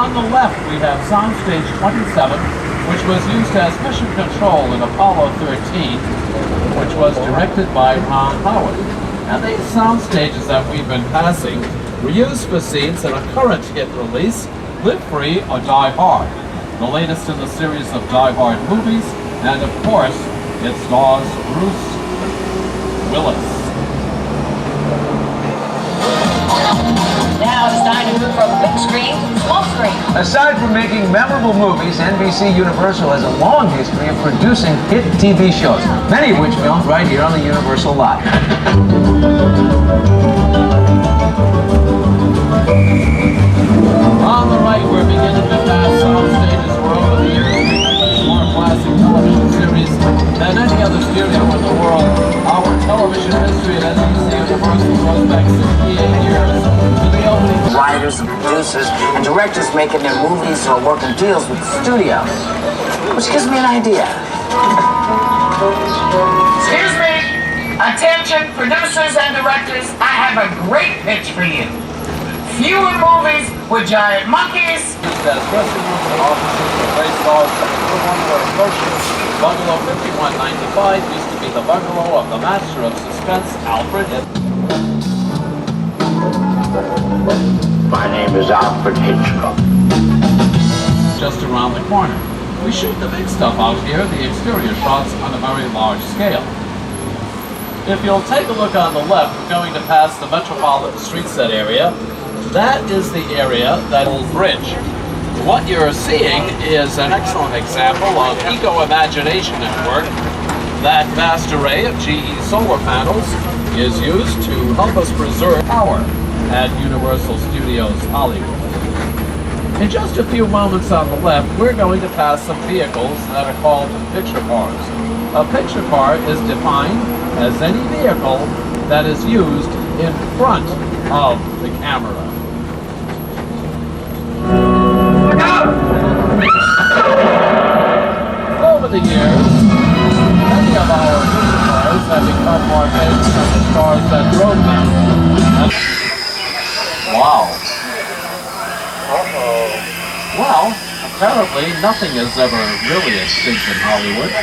On the left, we have Soundstage 27, which was used as mission control in Apollo 13, which was directed by Ron Howard. And these sound stages that we've been passing were used for scenes in a current hit release, Live Free or Die Hard, the latest in the series of Die Hard movies, and of course, it stars Bruce Willis. Now it's time to move from big screen to small screen. Aside from making memorable movies, NBC Universal has a long history of producing hit TV shows, many of which filmed right here on the Universal lot. On the right, we're beginning to pass sound stages where over the years we've produced more classic television series than any other studio in the world. Our television history at NBC Universal goes back 68 years to the opening. Writers and producers and directors making their movies or working deals with the studio. Which gives me an idea. Excuse me! Attention, producers and directors, I have a great pitch for you. Fewer movies with giant monkeys. Used as dressing rooms and offices for race cars, the one we're approaching. Bungalow 5195 used to be the bungalow of the master of suspense, Alfred. My name is Alfred Hitchcock. Just around the corner. We shoot the big stuff out here, the exterior shots on a very large scale. If you'll take a look on the left, we're going to pass the Metropolitan Street Set area. That is the area, that old bridge. What you're seeing is an excellent example of eco-imagination at work. That vast array of GE solar panels is used to help us preserve power at Universal Studios Hollywood. In just a few moments on the left, we're going to pass some vehicles that are called picture cars. A picture car is defined as any vehicle that is used in front of the camera. Over the years, many of our picture cars have become more famous than the stars that drove them. Wow. Well, apparently nothing is ever really extinct in Hollywood.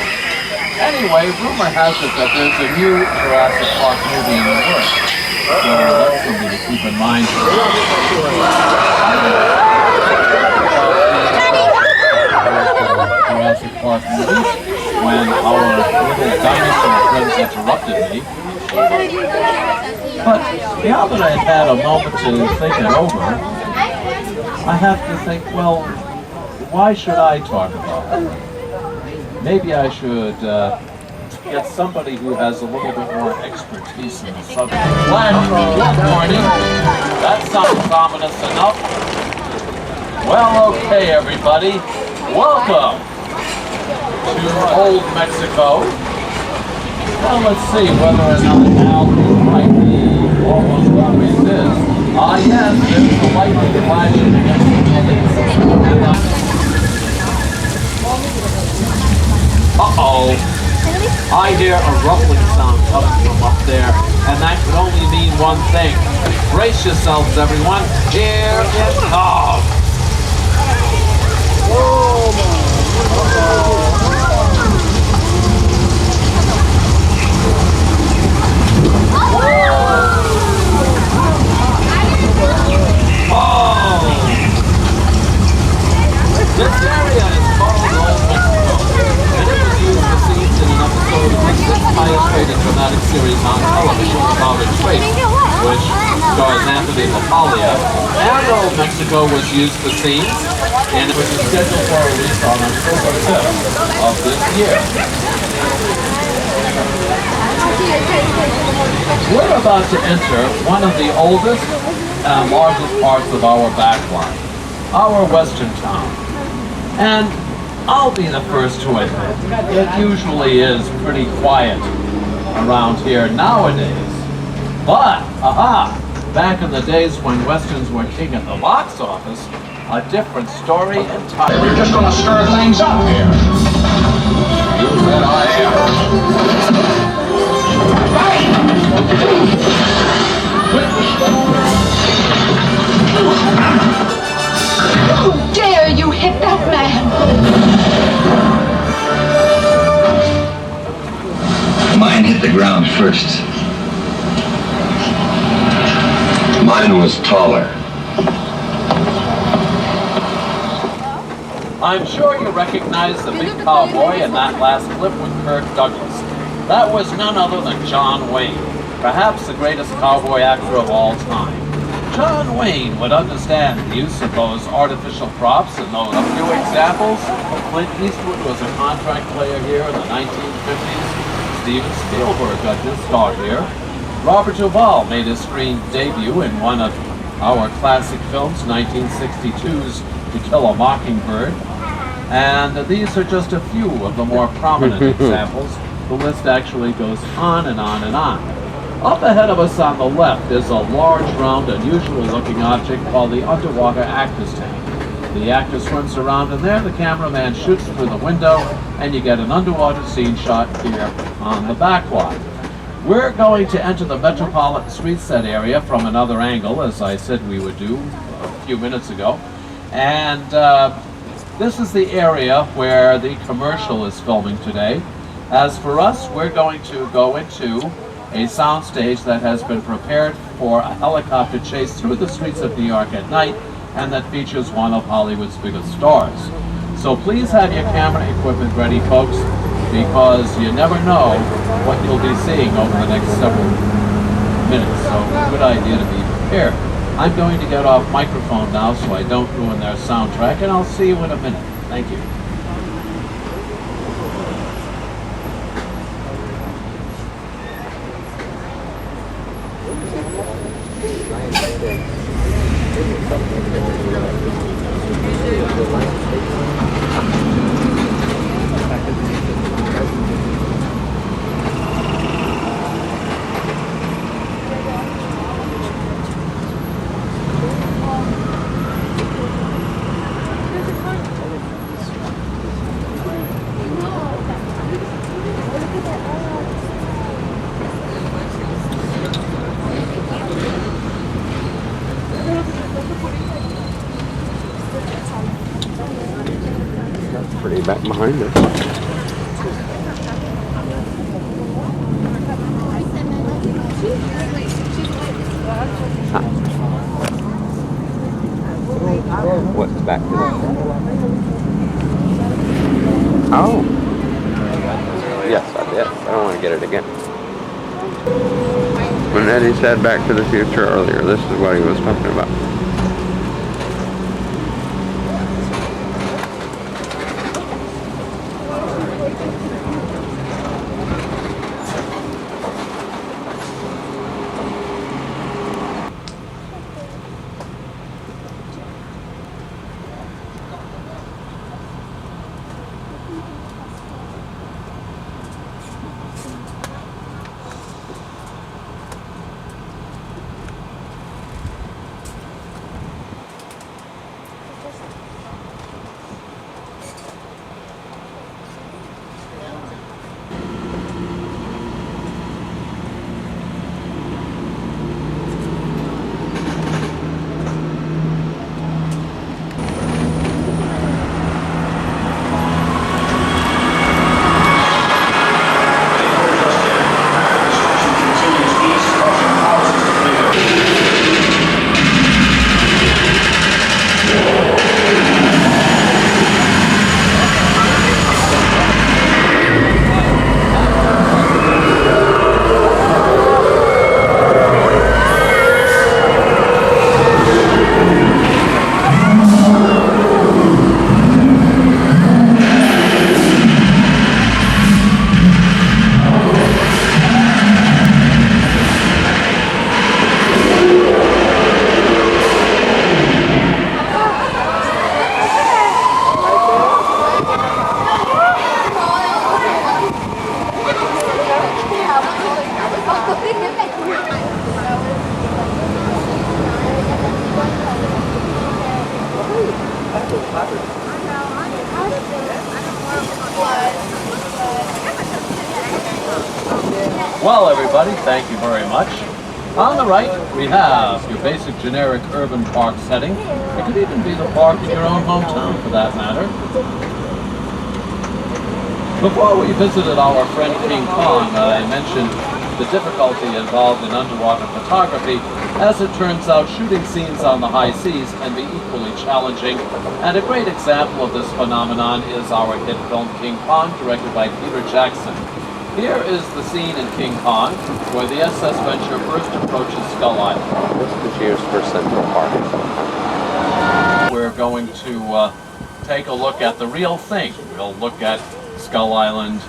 Anyway, rumor has it that there's a new Jurassic Park movie in the works. So that's something to keep in mind. Jurassic Park movie when our little dinosaur friends interrupted me. But now that I've had a moment to think it over, I have to think, well, why should I talk about it? Maybe I should get somebody who has a little bit more expertise in the subject. Good morning. That sounds ominous enough. Well, okay, everybody. Welcome to Old Mexico. Well, let's see whether or not Al might be almost always is. Ah, yes, there's the lightning flashing against the buildings. Uh-oh. I hear a rumbling sound coming from up there, and that could only mean one thing. Brace yourselves, everyone. Here it comes. This area is called Old Mexico, and it was used for scenes in an episode of the sixth highest rated dramatic series on television about a trace, which stars Anthony LaPaglia. And Old Mexico was used for scenes, and it was scheduled for release on October 5th of this year. We're about to enter one of the oldest and largest parts of our backline, our western town. And I'll be the first to admit, it usually is pretty quiet around here nowadays. But, back in the days when westerns were king at the box office, a different story entirely. We're just gonna stir things up here. You bet I am. ground first. Mine was taller. I'm sure you recognize the big cowboy in that last clip with Kirk Douglas. That was none other than John Wayne, perhaps the greatest cowboy actor of all time. John Wayne would understand the use of those artificial props, and note a few examples. Clint Eastwood was a contract player here in the 1950s. Steven Spielberg got his start here. Robert Duvall made his screen debut in one of our classic films, 1962's To Kill a Mockingbird. And these are just a few of the more prominent examples. The list actually goes on and on and on. Up ahead of us on the left is a large, round, unusual looking object called the underwater actor's tank. The actor swims around in there, the cameraman shoots through the window, and you get an underwater scene shot here on the backlot. We're going to enter the metropolitan street set area from another angle, as I said we would do a few minutes ago. And this is the area where the commercial is filming today. As for us, we're going to go into a soundstage that has been prepared for a helicopter chase through the streets of New York at night, and that features one of Hollywood's biggest stars. So please have your camera equipment ready, folks, because you never know what you'll be seeing over the next several minutes. So good idea to be prepared. I'm going to get off microphone now so I don't ruin their soundtrack, and I'll see you in a minute. Thank you. Pretty back behind us. Huh. What's back to this? Oh. Yes, I did. I don't want to get it again. When Eddie said Back to the Future earlier, this is what he was talking about. Well, everybody, thank you very much. On the right, we have your basic generic urban park setting. It could even be the park in your own hometown, for that matter. Before we visited our friend King Kong, I mentioned the difficulty involved in underwater photography. As it turns out, shooting scenes on the high seas can be equally challenging, and a great example of this phenomenon is our hit film King Kong, directed by Peter Jackson. Here is the scene in King Kong where the SS Venture first approaches Skull Island. This was used for Central Park. We're going to take a look at the real thing. We'll look at Skull Island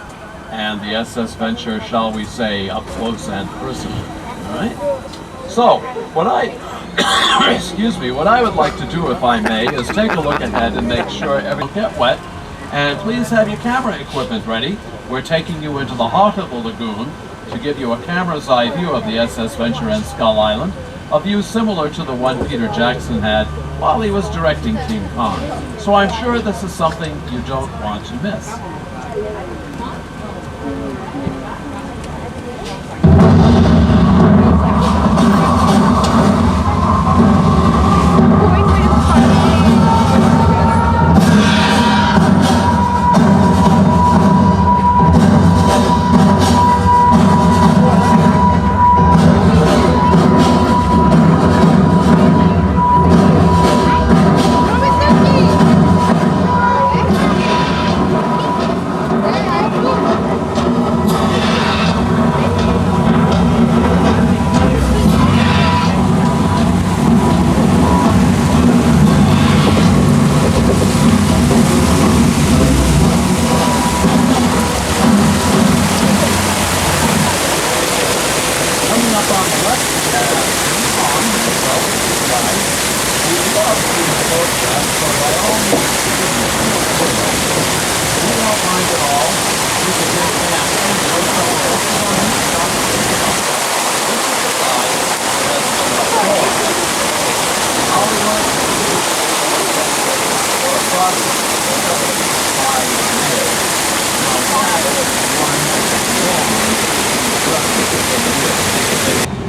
and the SS Venture, shall we say, up close and personal. All right? So, what I would like to do, if I may, is take a look ahead and make sure everything gets wet. And please have your camera equipment ready. We're taking you into the heart of the lagoon to give you a camera's eye view of the SS Venture and Skull Island, a view similar to the one Peter Jackson had while he was directing King Kong. So I'm sure this is something you don't want to miss.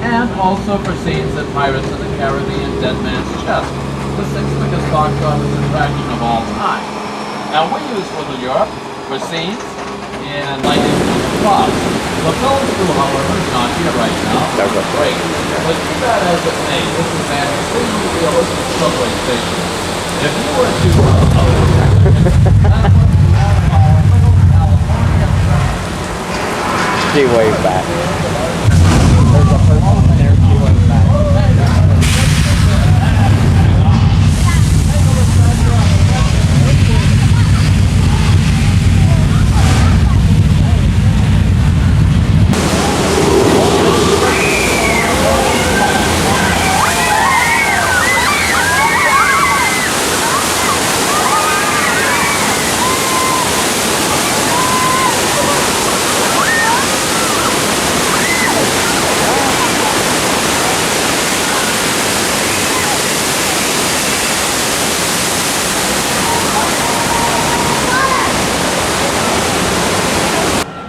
And also for scenes in Pirates of the Caribbean, Dead Man's Chest, the sixth biggest box office attraction of all time. Now we use Little Europe for scenes in 1955. The film crew, however, is not here right now. That's great. But be that as it may, this is an extremely realistic subway station. If you were to She waved back.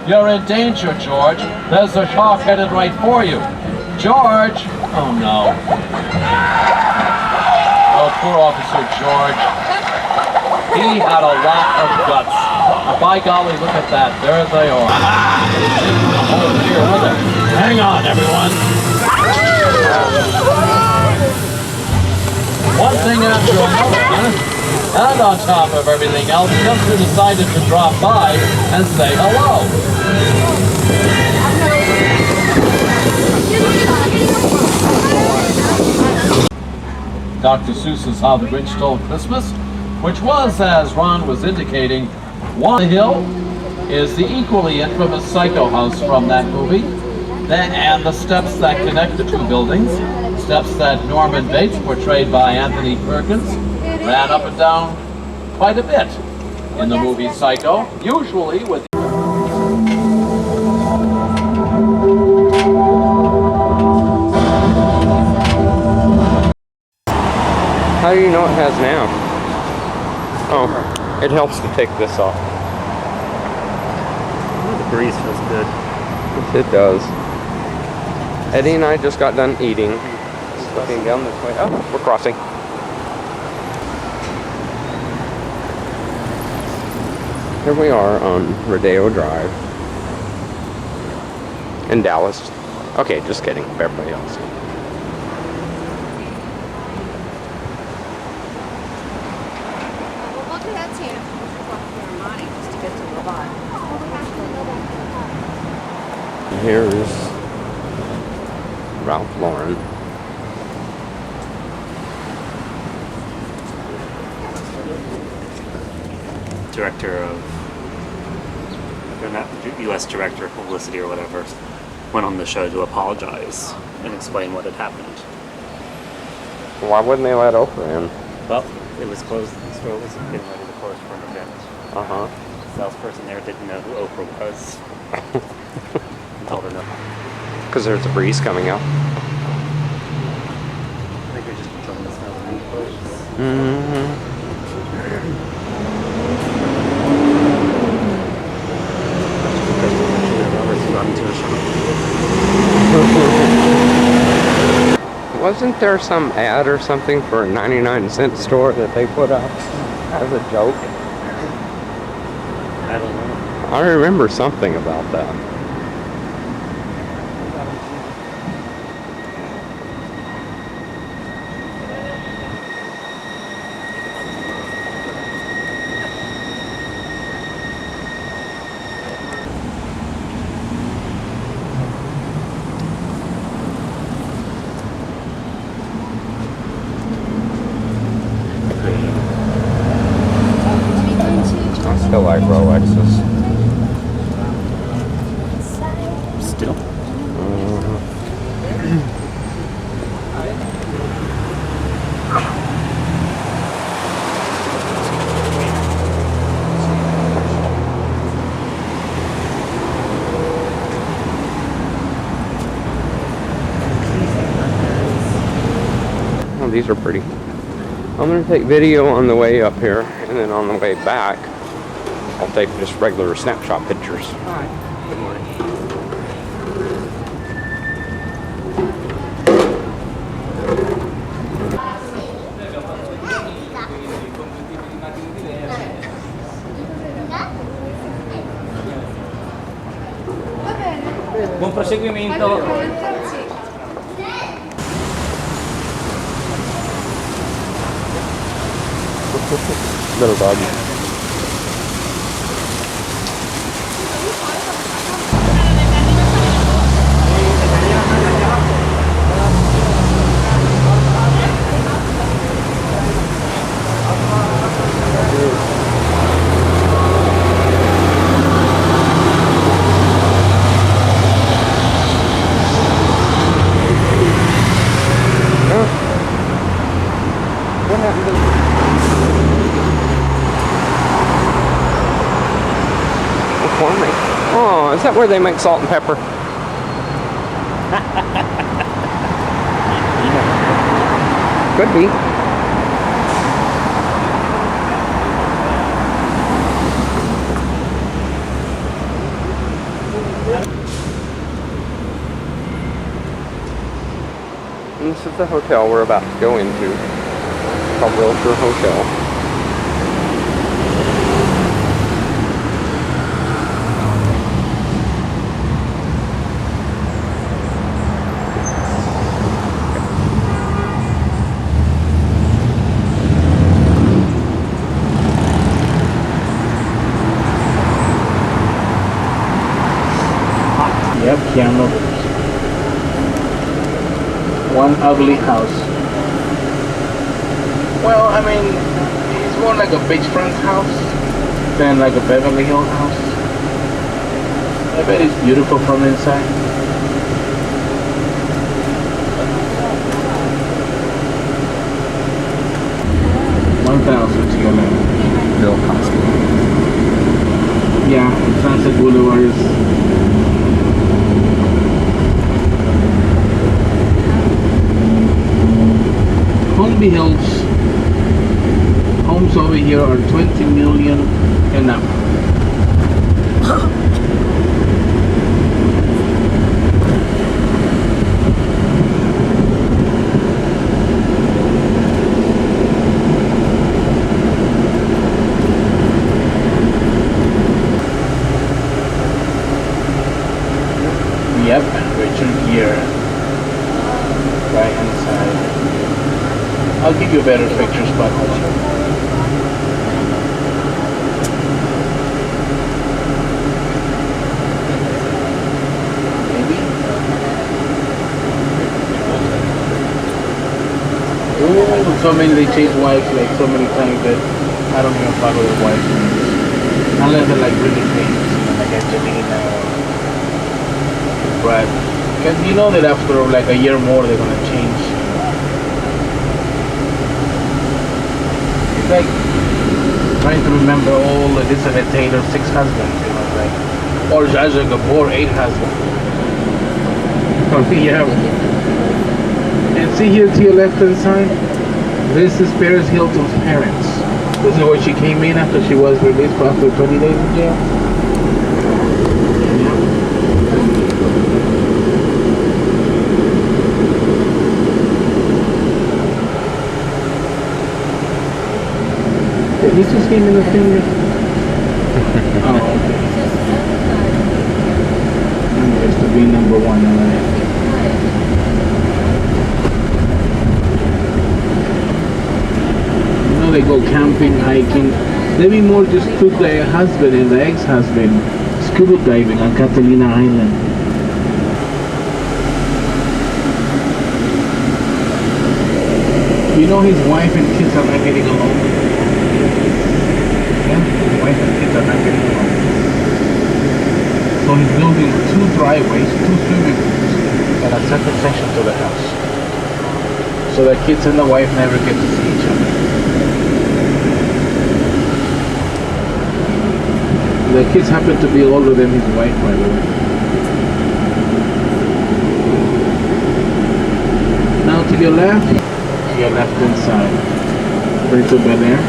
You're in danger, George. There's a shark headed right for you. George! Oh no. Oh, poor Officer George. He had a lot of guts. By golly, look at that. There they are. Oh, dear, look at it. Hang on, everyone. One thing after another. And on top of everything else, Chester decided to drop by and say hello. Dr. Seuss's How the Grinch Stole Christmas, which was, as Ron was indicating, one hill, is the equally infamous Psycho House from that movie, and the steps that connect the two buildings, steps that Norman Bates, portrayed by Anthony Perkins, ran up and down quite a bit in the movie Psycho, usually with How do you know it has now? Oh, it helps to take this off. The breeze feels good. Yes, it does. Eddie and I just got done eating. Just looking down this way. Oh, we're crossing. Here we are on Redeo Drive in Dallas. Okay, just kidding. Beverly Hills. We'll do that too. Just to get to the lot. Here's Ralph Lauren. Director of, or not, U.S. Director of Publicity or whatever, went on the show to apologize and explain what had happened. Why wouldn't they let Oprah in? Well, it was closed. The store was getting ready to close for an event. Uh-huh. The salesperson there didn't know who Oprah was. And told her no. Because there's a breeze coming out. I think you're just trying to smell the meat clothes. Mm-hmm. Wasn't there some ad or something for a 99-cent store that they put up as a joke? I don't know. I remember something about that. I still like Rolexes. Still. Oh, these are pretty. I'm going to take video on the way up here, and then on the way back, I'll take just regular snapshot pictures. Good morning. Buon proseguimento. Little doggy. What happened to McCormick? Oh, is that where they make salt and pepper? Could be. And this is the hotel we're about to go into. It's called Wilshire Hotel. Yep, Keanu. One ugly house. Well, I mean, it's more like a beachfront house than like a Beverly Hills house. I bet it's beautiful from inside. $1,000 together. Bill Cosby. Yeah, Sunset Boulevard is. Holmby Hills homes over here are 20 million and up. Yep, Richard Gere. I'll give you a better picture spot also. Maybe. Oh, so many they chase wives like so many times that I don't even follow the wives names. Unless they're like really famous, like Angelina or Brad. Because you know that after like a year more they're gonna change. It's like trying to remember all Elizabeth Taylor's 6 husbands, you know, like, or Zsa Gabor 8 husbands. Yeah. And see here to your left hand side, this is Paris Hilton's parents. This is where she came in after she was released after 20 days in jail. Yeah. This just came in the thing. Oh, okay. And there's to be number 1 on the left. They go camping, hiking. Demi Moore just took the husband and the ex-husband scuba diving on Catalina Island. You know his wife and kids are not getting along. Yeah, his wife and kids are not getting along. So he's building 2 driveways, 2 swimming pools, and a separate section to the house. So the kids and the wife never get to see each other. The kids happen to be older than his wife, by the way. Now to your left hand side. Prince of Bel Air,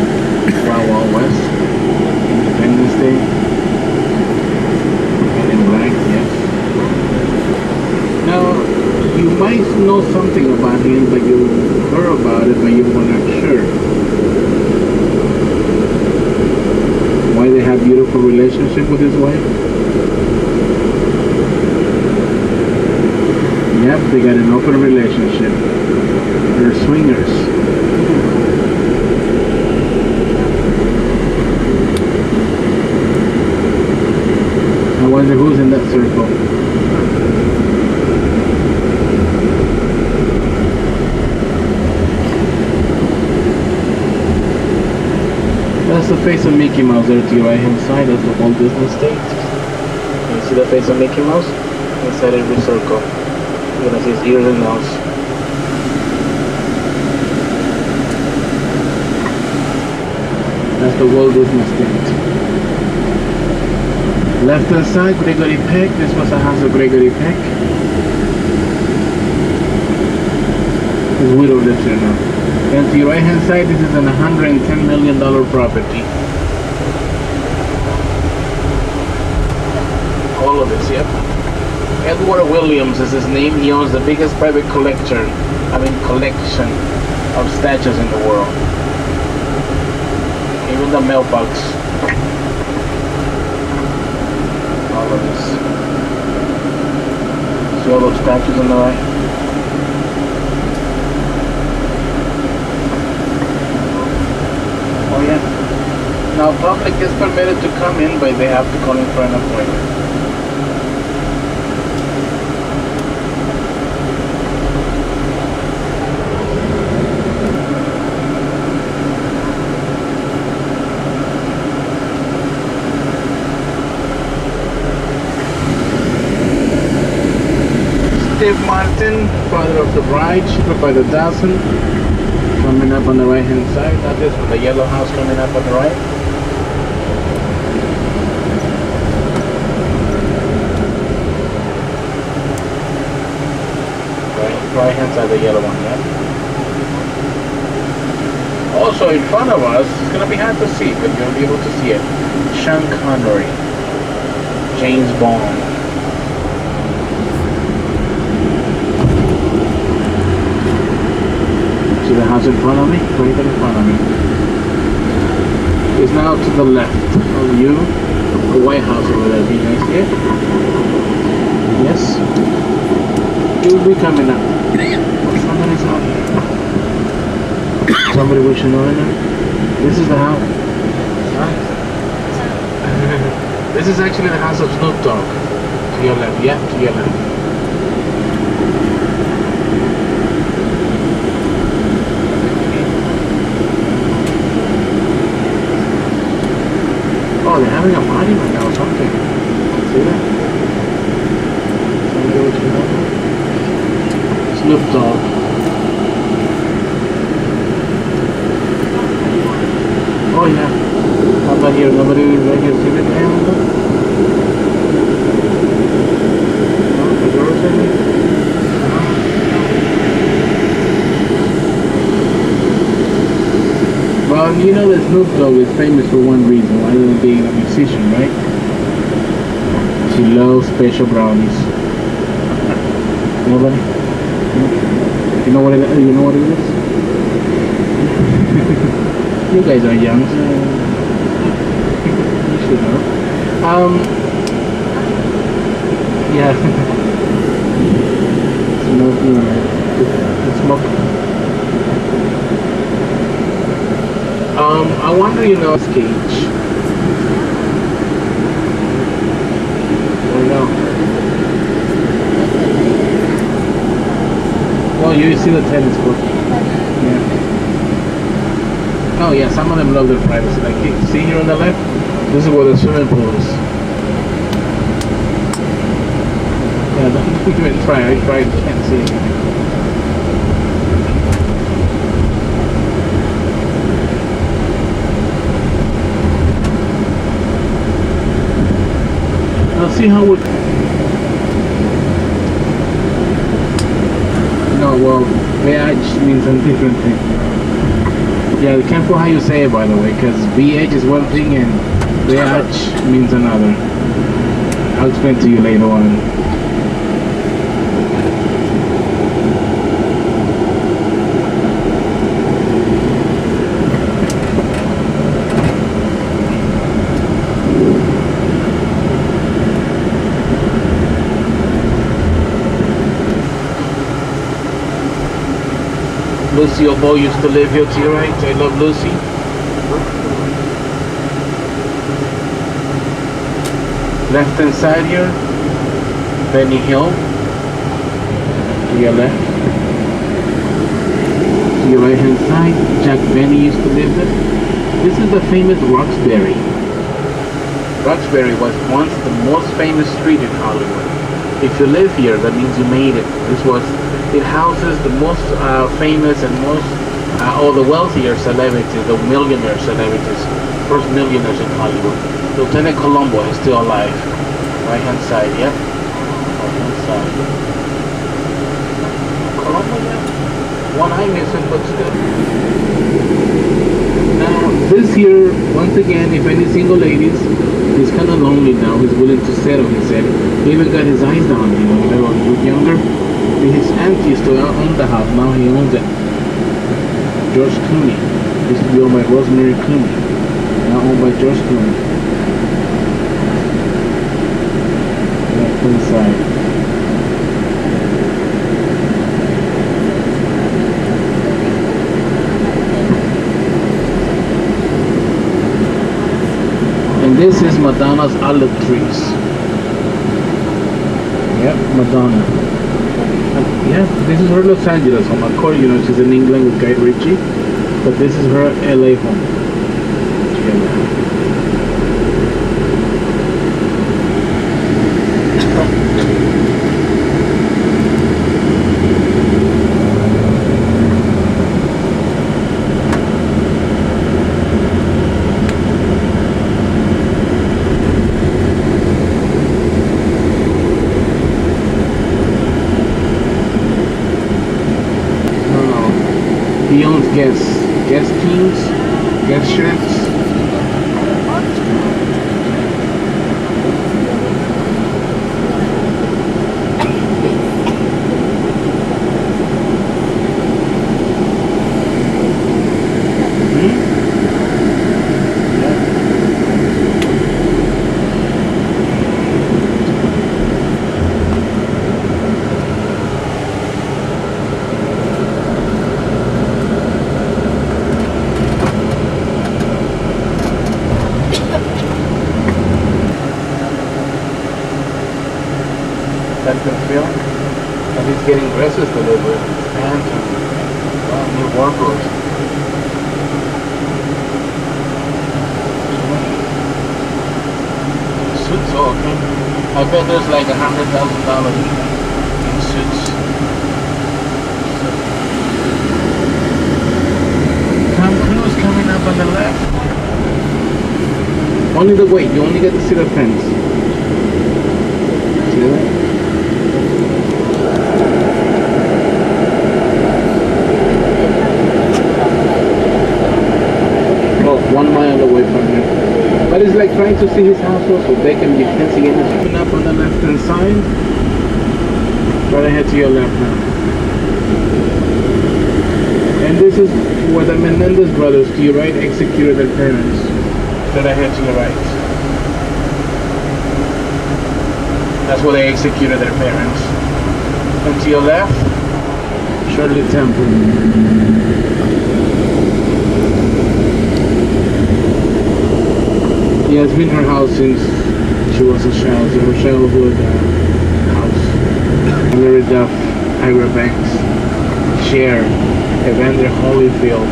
Wild Wild West, Independence Day, Men in Black, yes. Now, you might know something about him, but you heard about it, but you were not sure. Why they have beautiful relationship with his wife? Yep, they got an open relationship. They're swingers. I wonder who's in that circle. That's the face of Mickey Mouse there to your right hand side. That's the Walt Disney State. You see the face of Mickey Mouse? Inside every circle. You're gonna see his ears and nose. That's the Walt Disney State. Left hand side, Gregory Peck. This was the house of Gregory Peck. His widow lives here now. And to your right hand side, this is an $110 million property. All of this, yep. Edward Williams is his name. He owns the biggest private collection of statues in the world. Even the mailbox. All of this. See all those statues on the right? Oh yeah. Now public is permitted to come in, but they have to call in for an appointment. Steve Martin, father of the bride, shipped by the dozen, coming up on the right hand side. Not this one, the yellow house coming up on the right. Right hand side, the yellow one, yeah. Also in front of us, it's gonna be hard to see, but you'll be able to see it. Sean Connery, James Bond. See the house in front of me? Right in front of me. It's now to the left of you. The White House over there. Do you guys see it? Yes. It will be coming up. Somebody's out here. Somebody we should know now. This is the house. This is actually the house of Snoop Dogg. To your left, yeah, to your left. Oh, they're having a party right now or something. See that? Somebody we should know. Snoop Dogg. Oh yeah. How about here? Nobody right here see it? No, the doors are here. Well, you know that Snoop Dogg is famous for one reason, other than being a musician, right? She loves special brownies. Nobody? You know what it is? You know what it is? You guys are young, so you should know. Yeah. Smoke. I wonder, you know, Cage. I know. Well, you see the tennis court. Yeah. Oh yeah, some of them love their privacy. Like, see here on the left? This is where the swimming pool is. Yeah, don't even try. I tried, can't see anything. Now see how we... No, well, VH means a different thing. Yeah, be careful how you say it, by the way, because VH is one thing and VH means another. I'll explain to you later on. Lucy Obo used to live here to your right. I love Lucy. Left hand side here, Benny Hill. To your left. To your right hand side, Jack Benny used to live there. This is the famous Roxbury. Roxbury was once the most famous street in Hollywood. If you live here, that means you made it. It houses the most famous and most, or the wealthier celebrities, the millionaire celebrities, first millionaires in Hollywood. Lieutenant Colombo is still alive. Right hand side, yep. Right hand side. Colombo, yeah. One eye missing, but still. Now, this here, once again, if any single ladies, he's kind of lonely now. He's willing to settle, he said. He even got his eyes down, you know, when they were younger. His aunt used to own the house, now he owns it. George Clooney. Used to be owned by Rosemary Clooney. Now owned by George Clooney. Left hand side. And this is Madonna's olive trees. Yep, Madonna. Yeah, this is her Los Angeles home. Of course, you know, she's in England with Guy Ritchie, but this is her LA home. He owns Guess Jeans, Guess shirts. getting dresses delivered, pants, and new wardrobes. Suits, oh, okay. I bet there's like $100,000 in suits. Tom Cruise coming up on the left. Only the weight, you only get to see the fence. See that? Oh, 1 mile away from here. But it's like trying to see his house also. You can't see anything. Up on the left hand side. Right ahead to your left now. And this is where the Menendez brothers to your right executed their parents. Right ahead to your right. That's where they executed their parents. And to your left, Shirley Temple. Yeah, it's been her house since she was a child. So her childhood house. Larry Duff, Ira Banks, Cher, Evander Holyfield,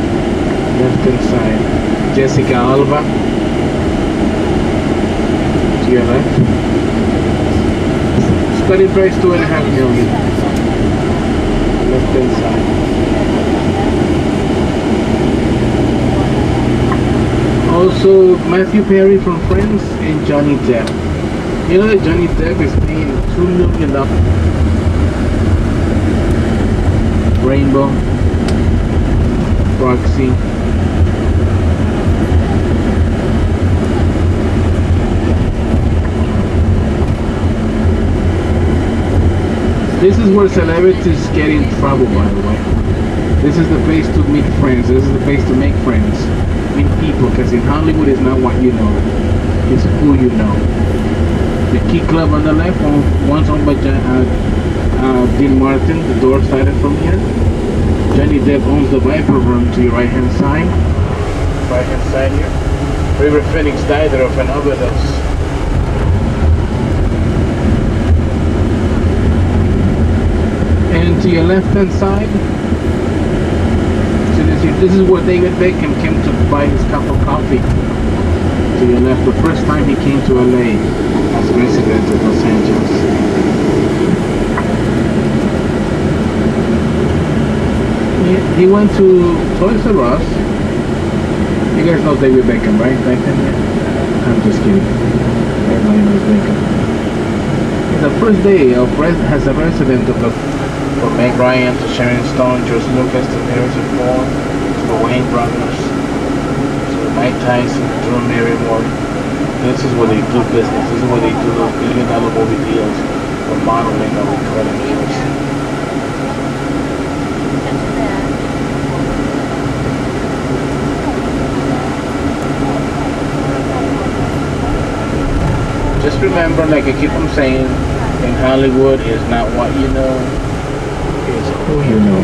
left hand side. Jessica Alba, to your left. Starting price $2.5 million. Left hand side. Also, Matthew Perry from Friends and Johnny Depp. You know that Johnny Depp is paying $2 million. Rainbow, Roxy. This is where celebrities get in trouble, by the way. This is the place to meet friends. This is the place to make friends. Meet people, because in Hollywood it's not what you know. It's who you know. The Key Club on the left, one's owned by Dean Martin, the door sided from here. Johnny Depp owns the Viper Room to your right hand side. Right hand side here. River Phoenix died of an overdose. And to your left hand side, so this is where David Beckham came to buy his cup of coffee. To your left, the first time he came to LA as resident of Los Angeles. He went to Toys R Us. You guys know David Beckham, right? Back then, yeah. I'm just kidding. Everybody knows Beckham. The first day of as a resident of the from Meg Ryan to Sharon Stone, George Lucas to Harrison Ford to the Wayne brothers to Mike Tyson, Drew Barrymore. This is where they do business. This is where they do those $1 billion movie deals for modeling or recording deals. Just remember, like I keep on saying, in Hollywood is not what you know, it's who you know.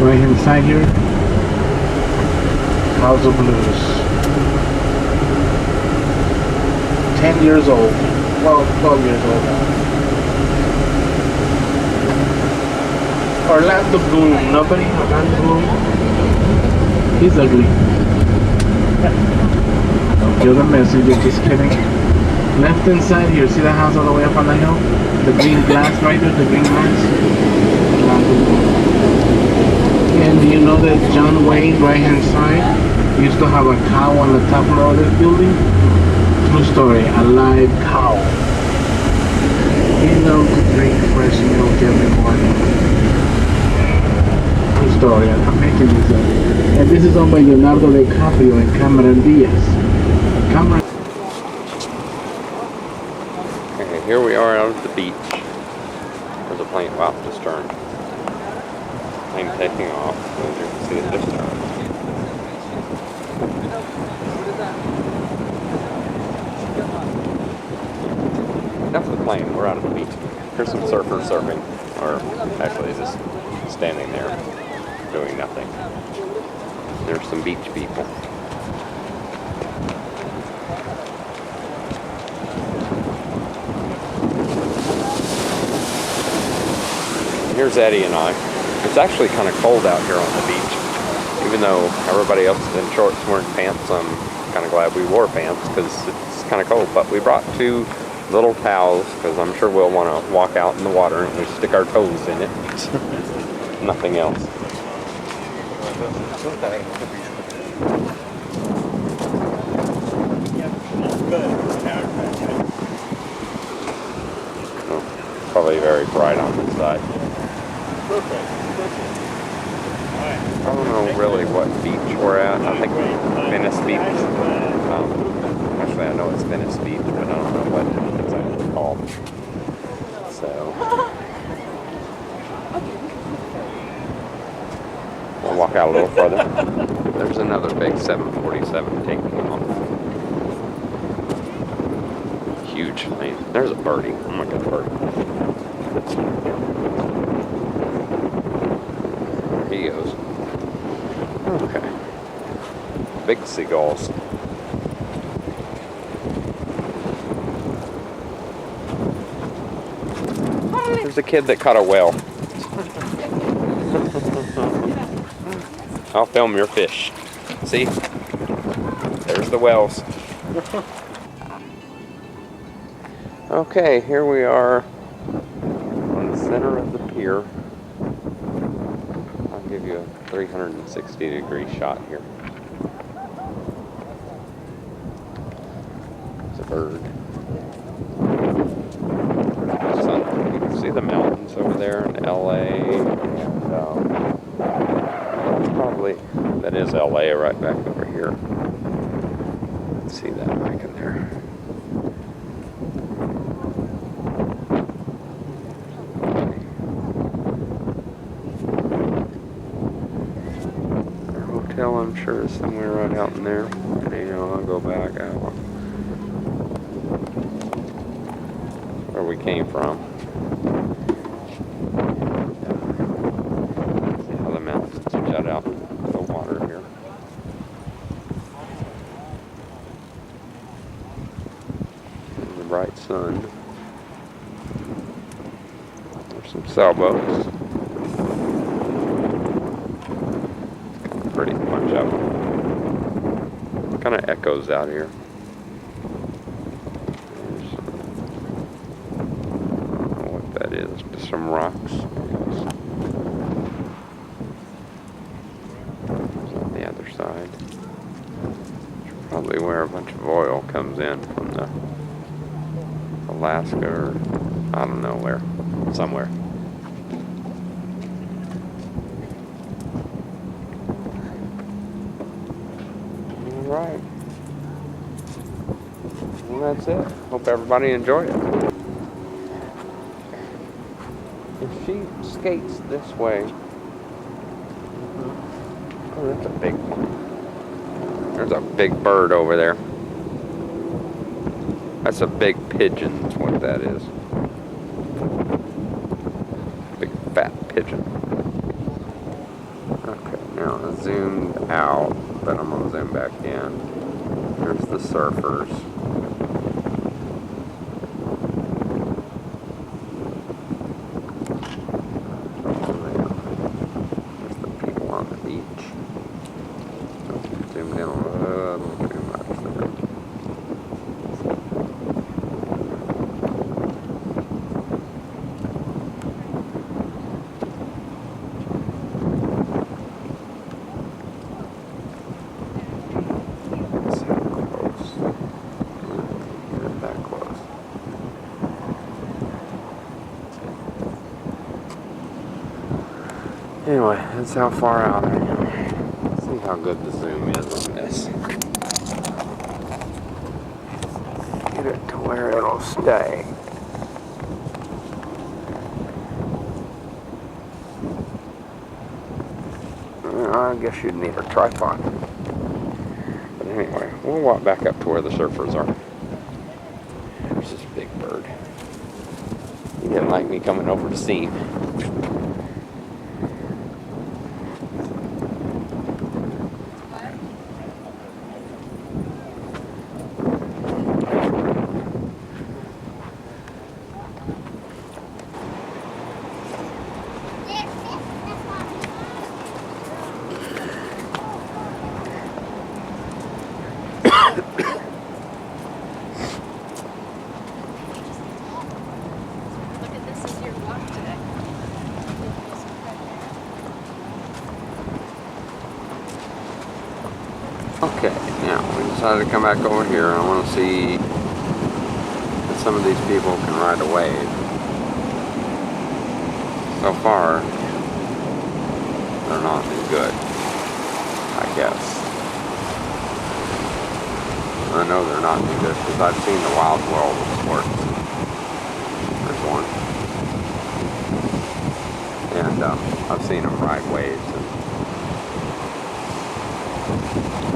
Right hand side here, House of Blues. 10 years old, well, 12 years old now. Orlando Bloom, nobody? Orlando Bloom? He's ugly. Don't kill the messenger, just kidding. Left hand side here, see the house all the way up on the hill? The green glass right there, the green glass? Orlando Bloom. And you know that John Wayne, right hand side, used to have a cow on the top floor of this building? True story, a live cow. He loved to drink fresh milk every morning. True story, I'm making this up. And this is owned by Leonardo DiCaprio and Cameron Diaz. Okay, here we are out at the beach. There's a plane about to stern. Plane taking off, as you can see the distance. playing. We're out at the beach. Here's some surfers surfing, or actually just standing there doing nothing. There's some beach people. Here's Eddie and I. It's actually kind of cold out here on the beach. Even though everybody else is in shorts wearing pants, I'm kind of glad we wore pants because it's kind of cold. But we brought 2 little towels because I'm sure we'll want to walk out in the water and we stick our toes in it. Nothing else. Oh, probably very bright on this side. I don't know really what beach we're at. I think Venice Beach. Actually, I know it's Venice Beach, but I don't know what it's actually called. So we'll walk out a little further. There's another big 747 taking off. Huge. I mean, there's a birdie. Oh my god, birdie. There he goes. Okay. Big seagulls. There's a kid that caught a whale. I'll film your fish. See? There's the whales. Okay, here we are on the center of the pier. I'll give you a 360-degree shot here. There's a bird. Sun. You can see the mountains over there in LA. And, probably, that is LA right back over here. See that back in there. I'm sure is somewhere right out in there. Anyhow, I'll go back out where we came from. See how the mountains jut out the water here. And the bright sun. There's some sailboats. Pretty much of them. Kind of echoes out here. There's, I don't know what that is. Just some rocks. It's on the other side. It's probably where a bunch of oil comes in from the Alaska or I don't know where. Somewhere. Right. Well, that's it. Hope everybody enjoyed it. If she skates this way, oh, that's a big one. There's a big bird over there. That's a big pigeon, that's what that is. Big fat pigeon. Okay, now I zoomed out. But I'm going to zoom back in. There's the surfers. There's the people on the beach. Zoom in a little too much there. Anyway, that's how far out I am. Let's see how good the zoom is on this. Get it to where it'll stay. I guess you'd need a tripod. But anyway, we'll walk back up to where the surfers are. There's this big bird. He didn't like me coming over to see him. Look at this as your walk today. Okay, now we decided to come back over here. I want to see if some of these people can ride a wave. So far, they're not as good, I guess. I know they're not as good because I've seen the Wild World of Sports. There's one. And I've seen them ride waves.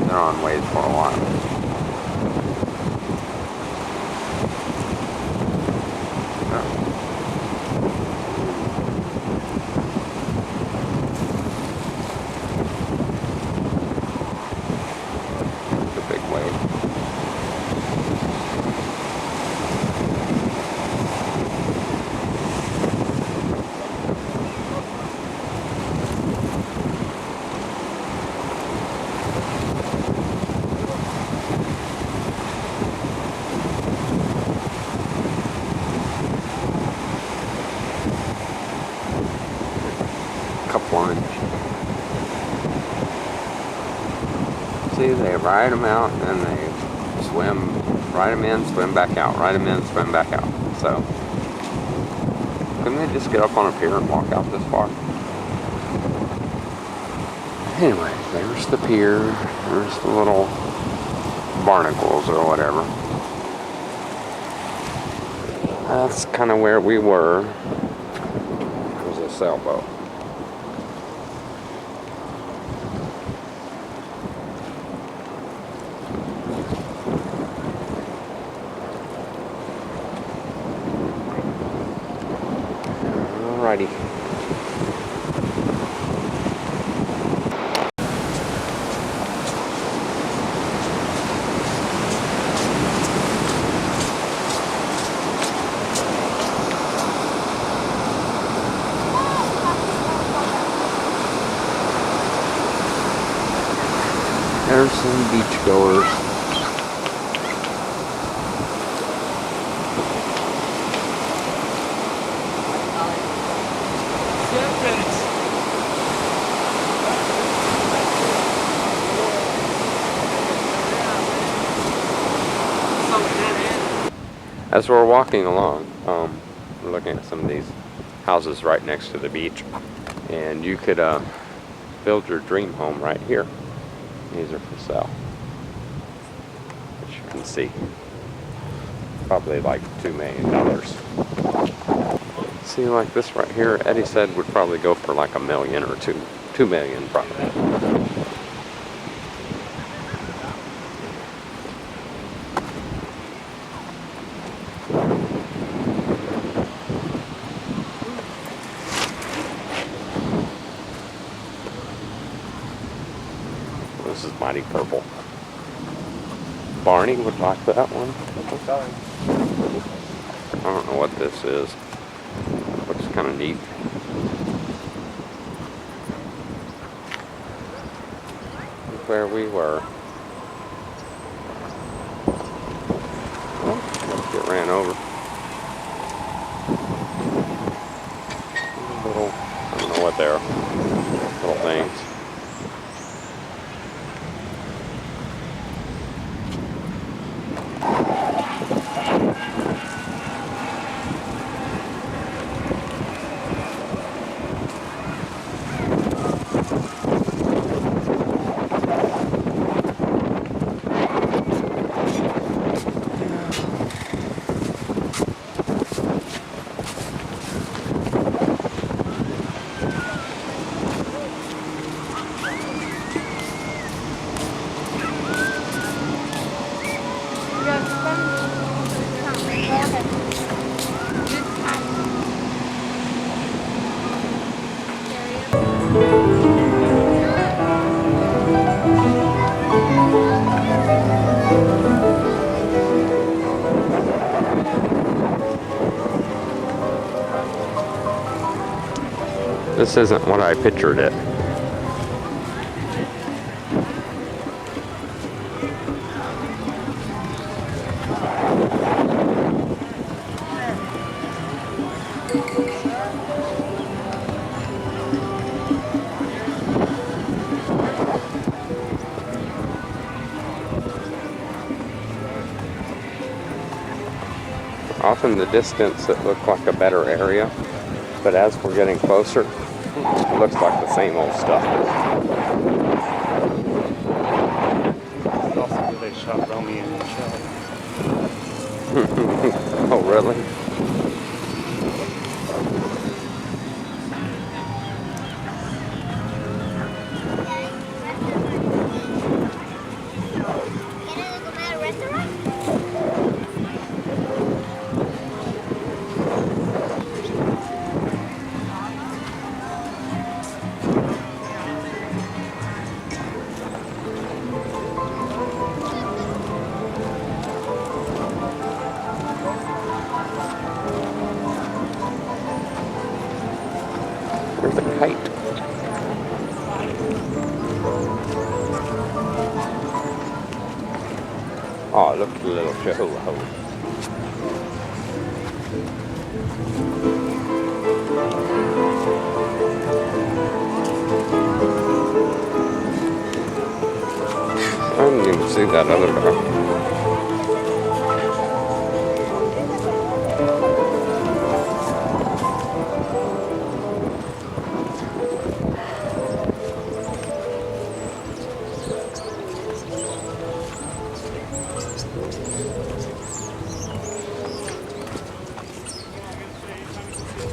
And they're on waves for a while. It's a big wave. Plunge. See, they ride them out and then they swim, ride them in, swim back out, ride them in, swim back out. So, couldn't they just get up on a pier and walk out this far? Anyway, there's the pier, there's the little barnacles or whatever. That's kind of where we were. There's a sailboat. Alrighty. There's some beachgoers. As we're walking along, we're looking at some of these houses right next to the beach, and you could build your dream home right here. These are for sale, as you can see. Probably like $2 million. See, like this right here, Eddie said would probably go for like $1 million or $2 million probably. This is mighty purple. Barney would like that one. I don't know what this is. Looks kind of neat. Where we were. Oh, let's get ran over. Little, I don't know what they are. Little things. This isn't what I pictured it. Off in the distance, it looked like a better area, but as we're getting closer, it looks like the same old stuff. It's also where they shot Romeo and Michelle. Oh, really? There's a kite. Oh, look at the little Jehovah. I didn't even see that other guy.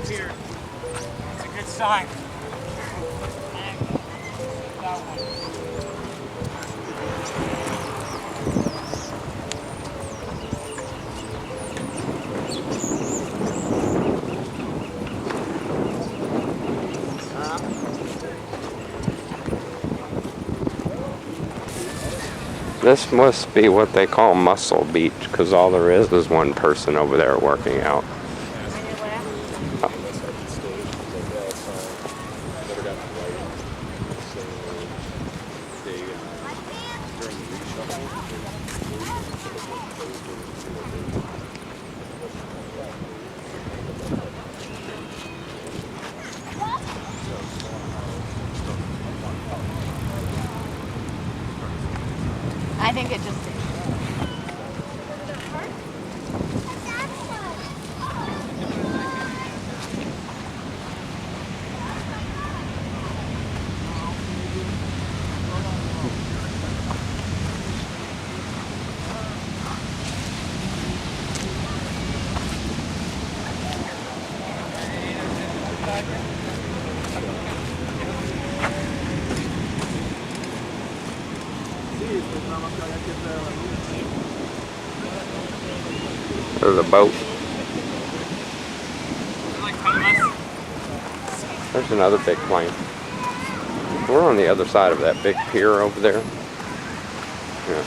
Here. It's a good sign. This must be what they call Muscle Beach, because all there is one person over there working out. I think it just There's a boat. There's another big plane. We're on the other side of that big pier over there. Yeah.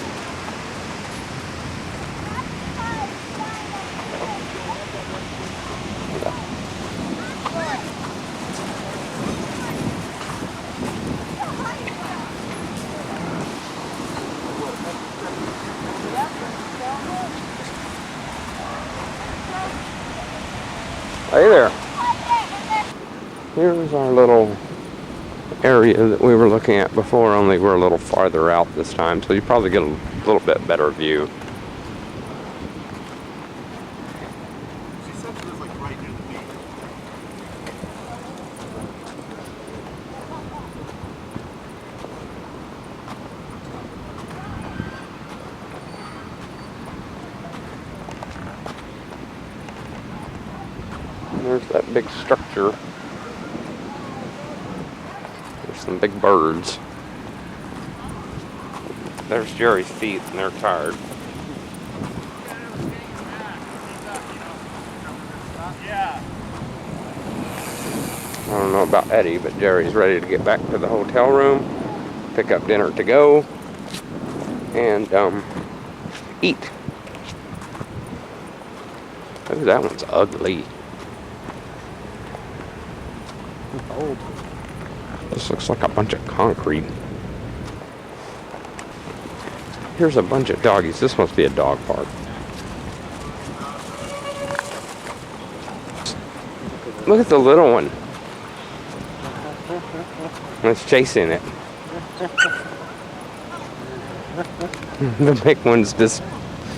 Hey there. Here's our little area that we were looking at before, only we're a little farther out this time, so you probably get a little bit better view. There's that big structure. There's some big birds. There's Jerry's feet, and they're tired. I don't know about Eddie, but Jerry's ready to get back to the hotel room, pick up dinner to go, and eat. Oh, that one's ugly. Old. This looks like a bunch of concrete. Here's a bunch of doggies. This must be a dog park. Look at the little one. It's chasing it. The big one's just...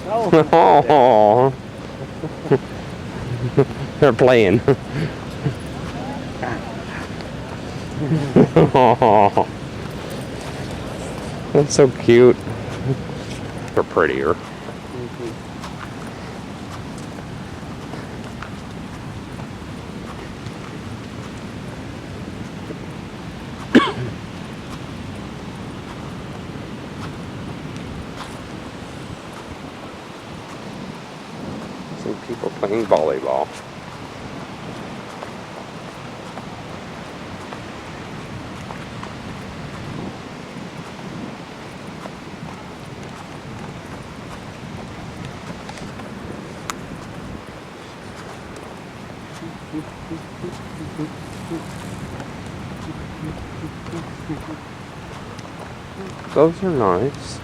Oh. They're playing. Oh. That's so cute. They're prettier. Some people playing volleyball. Those are nice.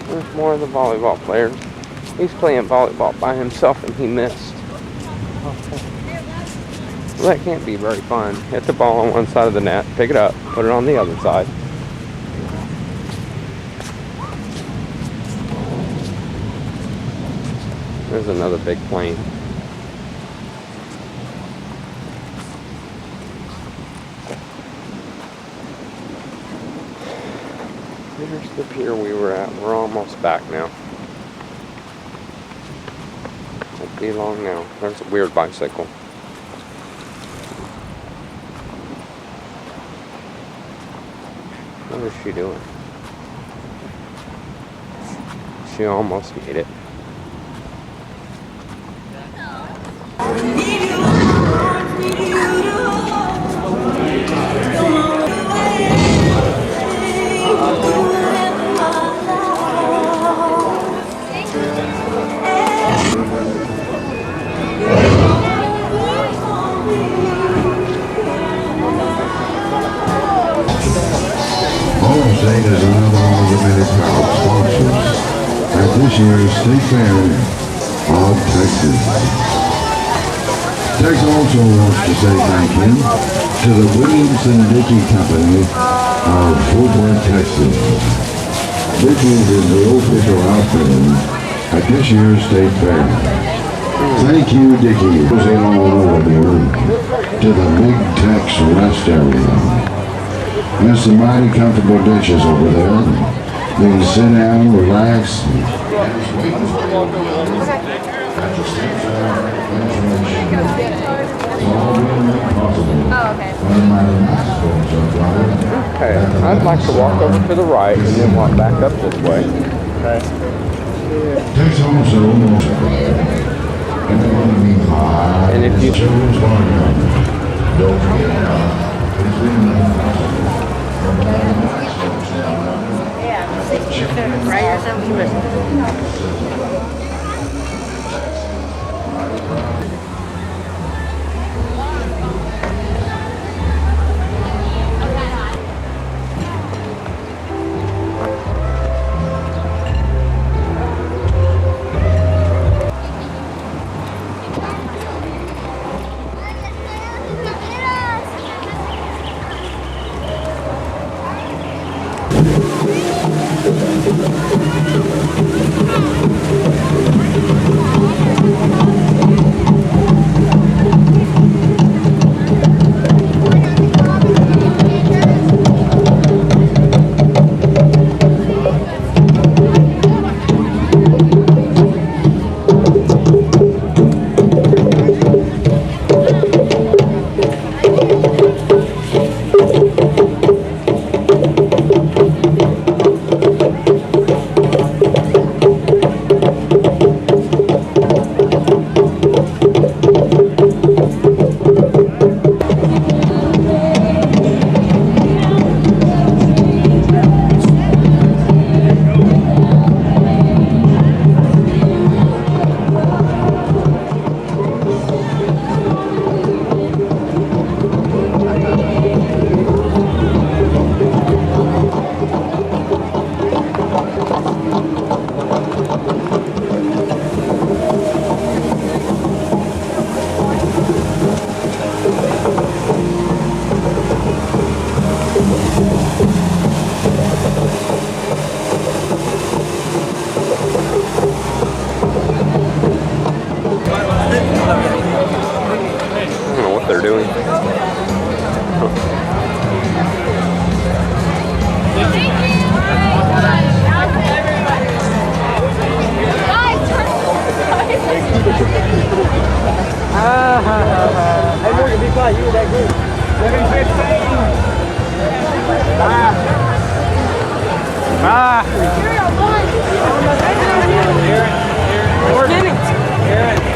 There's more of the volleyball players. He's playing volleyball by himself and he missed. Well, that can't be very fun. Hit the ball on one side of the net, pick it up, put it on the other side. There's another big plane. Here's the pier we were at. We're almost back now. Won't be long now. There's a weird bicycle. What is she doing? She almost made it. State is another one of the many proud sponsors at this year's State Fair of Texas. Tex also wants to say thank you to the Williamson Dickey Company of Fort Worth, Texas. Dickey's is the official outfitter at this year's State Fair. Thank you, Dickey. Cruising all over here to the Big Tex Rest Area. There's some mighty comfortable dishes over there. You can sit down, relax. Okay, I'd like to walk over to the right and then walk back up this way. Okay. And if you... Don't forget, Right or something.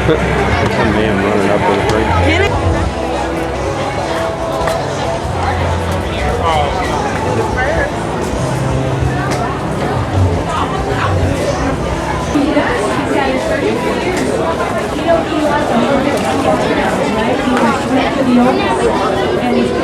Some man running up with a drink. Get it? And